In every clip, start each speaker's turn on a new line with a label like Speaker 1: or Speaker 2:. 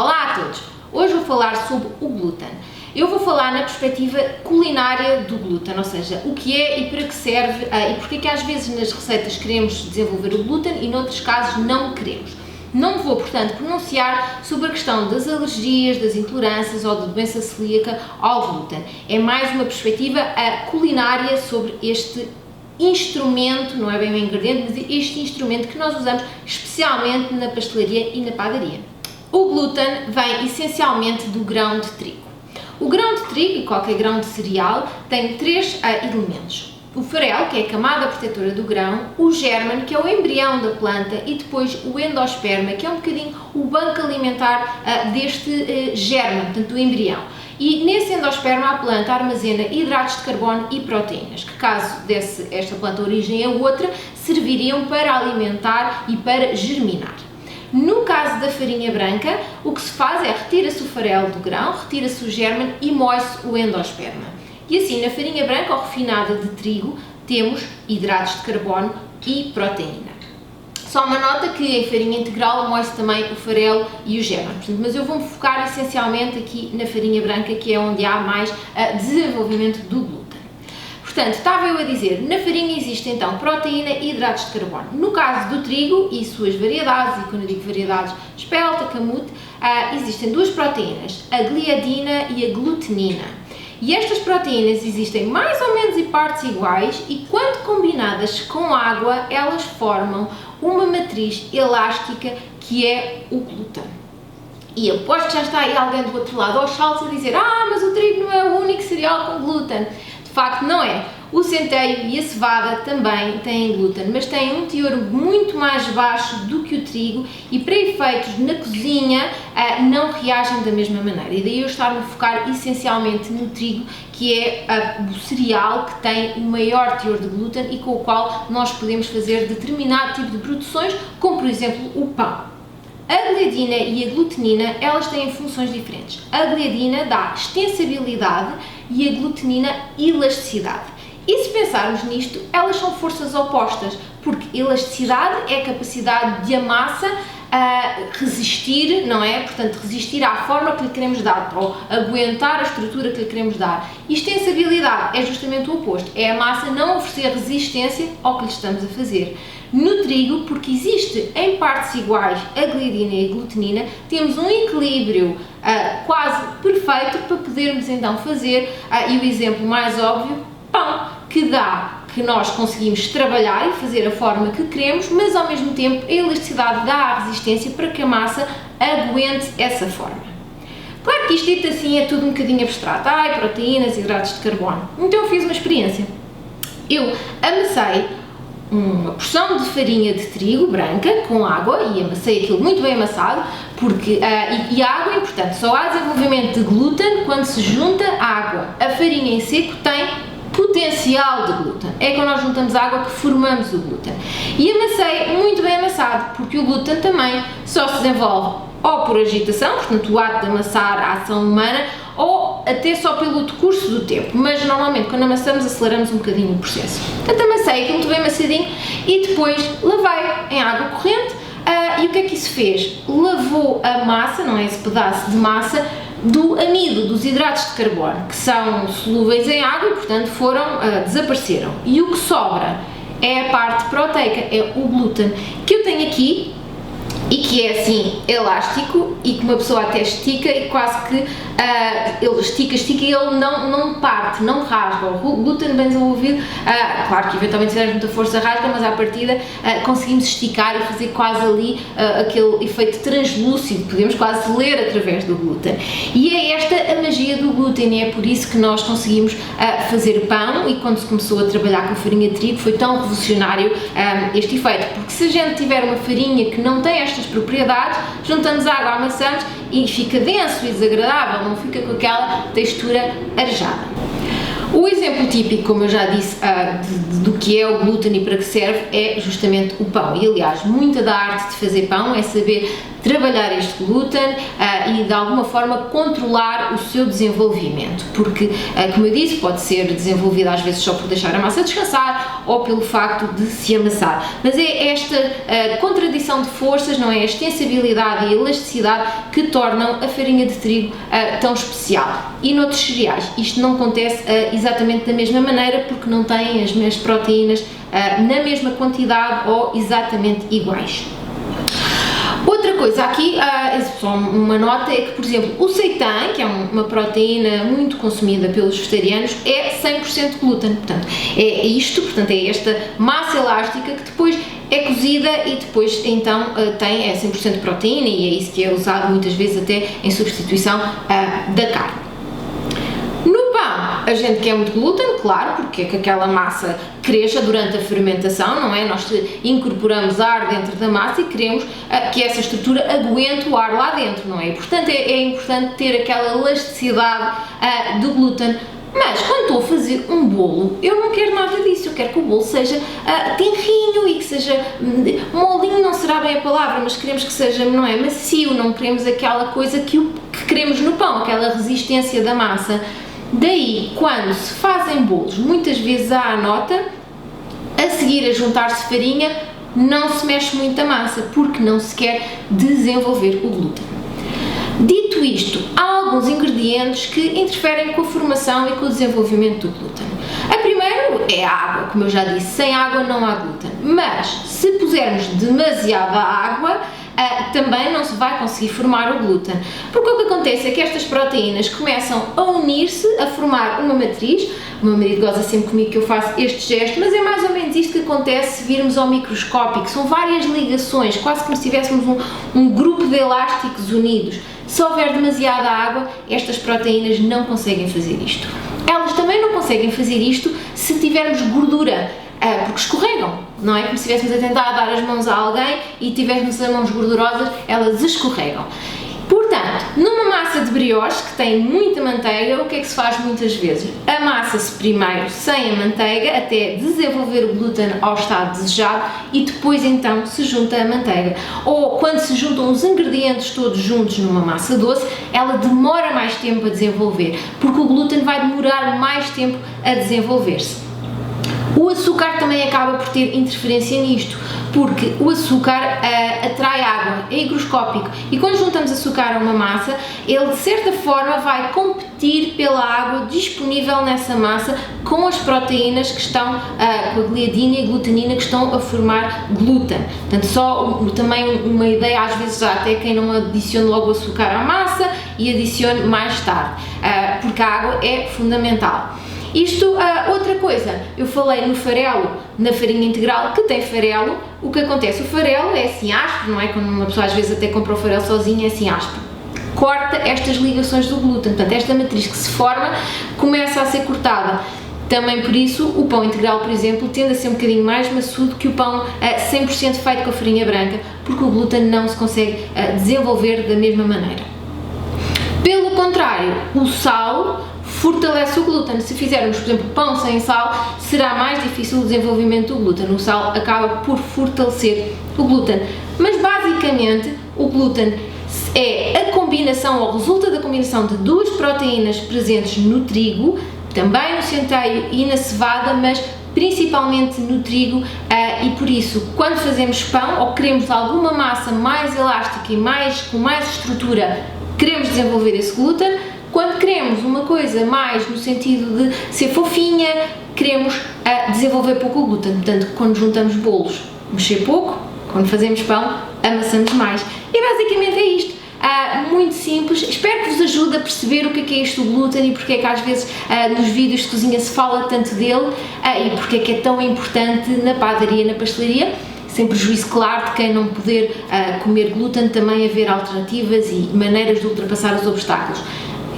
Speaker 1: Olá a todos! Hoje vou falar sobre o glúten. Eu vou falar na perspectiva culinária do glúten, ou seja, o que é e para que serve e porque é que às vezes nas receitas queremos desenvolver o glúten e noutros casos não queremos. Não me vou, portanto, pronunciar sobre a questão das alergias, das intolerâncias ou da doença celíaca ao glúten. É mais uma perspectiva culinária sobre este instrumento, não é bem um ingrediente, mas este instrumento que nós usamos especialmente na pastelaria e na padaria. O glúten vem essencialmente do grão de trigo. O grão de trigo, e qualquer grão de cereal, tem três elementos. O farelo, que é a camada protetora do grão, o gérmen, que é o embrião da planta, e depois o endosperma, que é um bocadinho o banco alimentar deste gérmen, portanto do embrião. E nesse endosperma a planta armazena hidratos de carbono e proteínas, que caso desse esta planta origem a outra, serviriam para alimentar e para germinar. No caso da farinha branca, o que se faz é retira-se o farelo do grão, retira-se o gérmen e moe-se o endosperma. E assim, na farinha branca ou refinada de trigo, temos hidratos de carbono e proteína. Só uma nota que em farinha integral moe-se também o farelo e o gérmen, mas eu vou-me focar essencialmente aqui na farinha branca, que é onde há mais desenvolvimento do glúten. Portanto, estava eu a dizer, na farinha existe então proteína e hidratos de carbono. No caso do trigo e suas variedades, e quando eu digo variedades, espelta, camute, existem duas proteínas, a gliadina e a glutenina. E estas proteínas existem mais ou menos em partes iguais e quando combinadas com água, elas formam uma matriz elástica que é o glúten. E aposto que já está aí alguém do outro lado aos saltos a dizer mas o trigo não é o único cereal com glúten. De facto não é. O centeio e a cevada também têm glúten, mas têm um teor muito mais baixo do que o trigo e para efeitos na cozinha não reagem da mesma maneira. E daí eu estar-me a focar essencialmente no trigo, que é o cereal que tem o maior teor de glúten e com o qual nós podemos fazer determinado tipo de produções, como por exemplo o pão. A gliadina e a glutenina, elas têm funções diferentes. A gliadina dá extensibilidade e a glutenina elasticidade. E se pensarmos nisto, elas são forças opostas, porque elasticidade é a capacidade de a massa resistir, não é? Portanto, resistir à forma que lhe queremos dar, ou aguentar a estrutura que lhe queremos dar. E extensibilidade é justamente o oposto, é a massa não oferecer resistência ao que lhe estamos a fazer. No trigo, porque existe em partes iguais a gliadina e a glutenina, temos um equilíbrio quase perfeito para podermos então fazer, e o exemplo mais óbvio, pão, que nós conseguimos trabalhar e fazer a forma que queremos, mas ao mesmo tempo a elasticidade dá a resistência para que a massa aguente essa forma. Claro que isto dito assim é tudo um bocadinho abstrato, proteínas, hidratos de carbono. Então eu fiz uma experiência. Eu amassei uma porção de farinha de trigo branca com água e amassei aquilo muito bem amassado, porque e a água é importante, só há desenvolvimento de glúten quando se junta água. A farinha em seco tem potencial de glúten, é quando nós juntamos água que formamos o glúten. E amassei muito bem amassado, porque o glúten também só se desenvolve ou por agitação, portanto o ato de amassar a ação humana, ou até só pelo decurso do tempo, mas normalmente quando amassamos aceleramos um bocadinho o processo. Portanto amassei aquilo muito bem amassadinho e depois lavei em água corrente e o que é que isso fez? Lavou a massa, não é esse pedaço de massa, do amido, dos hidratos de carbono, que são solúveis em água e portanto desapareceram. E o que sobra é a parte proteica, é o glúten, que eu tenho aqui e que é assim elástico e que uma pessoa até estica e quase que ele estica e ele não parte, não rasga. O glúten bem desenvolvido, claro que eventualmente se der muita força rasga, mas à partida conseguimos esticar e fazer quase ali aquele efeito translúcido, podemos quase ler através do glúten. E é esta a magia do glúten e é por isso que nós conseguimos fazer pão e quando se começou a trabalhar com a farinha de trigo foi tão revolucionário este efeito, porque se a gente tiver uma farinha que não tem estas propriedades, juntamos água, amassamos e fica denso e desagradável, não fica com aquela textura arejada. O exemplo típico, como eu já disse, do que é o glúten e para que serve é justamente o pão. E aliás, muita da arte de fazer pão é saber trabalhar este glúten e de alguma forma controlar o seu desenvolvimento, porque, como eu disse, pode ser desenvolvido às vezes só por deixar a massa descansar ou pelo facto de se amassar. Mas é esta contradição de forças, não é? A extensibilidade e a elasticidade que tornam a farinha de trigo tão especial. E noutros cereais isto não acontece exatamente da mesma maneira, porque não têm as mesmas proteínas na mesma quantidade ou exatamente iguais. Outra coisa aqui, só uma nota, é que, por exemplo, o seitan, que é uma proteína muito consumida pelos vegetarianos, é 100% glúten, portanto, é esta massa elástica que depois é cozida e depois então tem 100% proteína, e é isso que é usado muitas vezes até em substituição da carne. No pão, a gente quer muito glúten, claro, porque é que aquela massa cresça durante a fermentação, não é? Nós incorporamos ar dentro da massa e queremos que essa estrutura aguente o ar lá dentro, não é? E, portanto, é importante ter aquela elasticidade do glúten. Mas quando estou a fazer um bolo, eu não quero nada disso, eu quero que o bolo seja tenrinho e que seja molinho, não será bem a palavra, mas queremos que seja, não é, macio, não queremos aquela coisa que queremos no pão, aquela resistência da massa. Daí, quando se fazem bolos, muitas vezes há a nota, a seguir a juntar-se farinha, não se mexe muito a massa, porque não se quer desenvolver o glúten. Dito isto, há alguns ingredientes que interferem com a formação e com o desenvolvimento do glúten. A primeira é a água, como eu já disse, sem água não há glúten, mas se pusermos demasiada água, também não se vai conseguir formar o glúten, porque o que acontece é que estas proteínas começam a unir-se, a formar uma matriz. O meu marido goza sempre comigo que eu faço este gesto, mas é mais ou menos isto que acontece se virmos ao microscópio, são várias ligações, quase como se tivéssemos um grupo de elásticos unidos. Se houver demasiada água, estas proteínas não conseguem fazer isto. Elas também não conseguem fazer isto se tivermos gordura, porque escorregam, não é? Como se estivéssemos a tentar dar as mãos a alguém e tivéssemos as mãos gordurosas, elas escorregam. Portanto, numa massa de brioche que tem muita manteiga, o que é que se faz muitas vezes? Amassa-se primeiro sem a manteiga até desenvolver o glúten ao estado desejado e depois então se junta a manteiga. Ou quando se juntam os ingredientes todos juntos numa massa doce, ela demora mais tempo a desenvolver, porque o glúten vai demorar mais tempo a desenvolver-se. O açúcar também acaba por ter interferência nisto, porque o açúcar atrai água, é higroscópico, e quando juntamos açúcar a uma massa, ele de certa forma vai competir pela água disponível nessa massa com as proteínas que estão, com a gliadina e a glutenina que estão a formar glúten. Portanto, só também uma ideia, às vezes há até quem não adicione logo açúcar à massa e adicione mais tarde, porque a água é fundamental. Isto, outra coisa, eu falei no farelo, na farinha integral, que tem farelo. O que acontece? O farelo é assim áspero, não é? Quando uma pessoa às vezes até compra o farelo sozinho, é assim áspero. Corta estas ligações do glúten, portanto esta matriz que se forma começa a ser cortada. Também por isso o pão integral, por exemplo, tende a ser um bocadinho mais maçudo que o pão 100% feito com a farinha branca, porque o glúten não se consegue desenvolver da mesma maneira. Pelo contrário, o sal fortalece o glúten. Se fizermos, por exemplo, pão sem sal, será mais difícil o desenvolvimento do glúten. O sal acaba por fortalecer o glúten. Mas basicamente o glúten é a combinação, ou resulta da combinação de duas proteínas presentes no trigo, também no centeio e na cevada, mas principalmente no trigo, e por isso quando fazemos pão ou queremos alguma massa mais elástica e com mais estrutura, queremos desenvolver esse glúten. Quando queremos uma coisa mais no sentido de ser fofinha, queremos desenvolver pouco o glúten. Portanto, quando juntamos bolos, mexer pouco, quando fazemos pão, amassamos mais. E basicamente é isto. Muito simples. Espero que vos ajude a perceber o que é isto do glúten e porque é que às vezes nos vídeos de cozinha se fala tanto dele, e porque é que é tão importante na padaria e na pastelaria. Sem prejuízo, claro, de quem não poder comer glúten, também haver alternativas e maneiras de ultrapassar os obstáculos.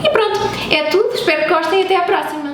Speaker 1: E pronto, é tudo, espero que gostem e até à próxima!